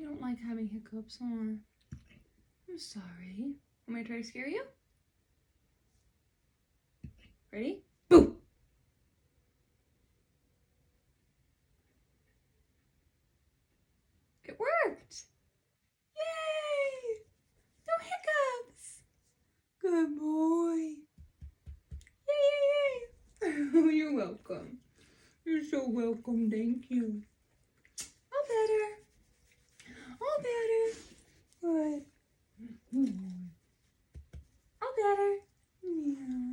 You don't like having hiccups, huh? I'm sorry. Want me to try to scare you? Ready? Boom! It worked! Yay! No hiccups! Good boy! Yay, yay, yay! You're welcome. You're so welcome, thank you. All better. All better. Good. All better. Yeah.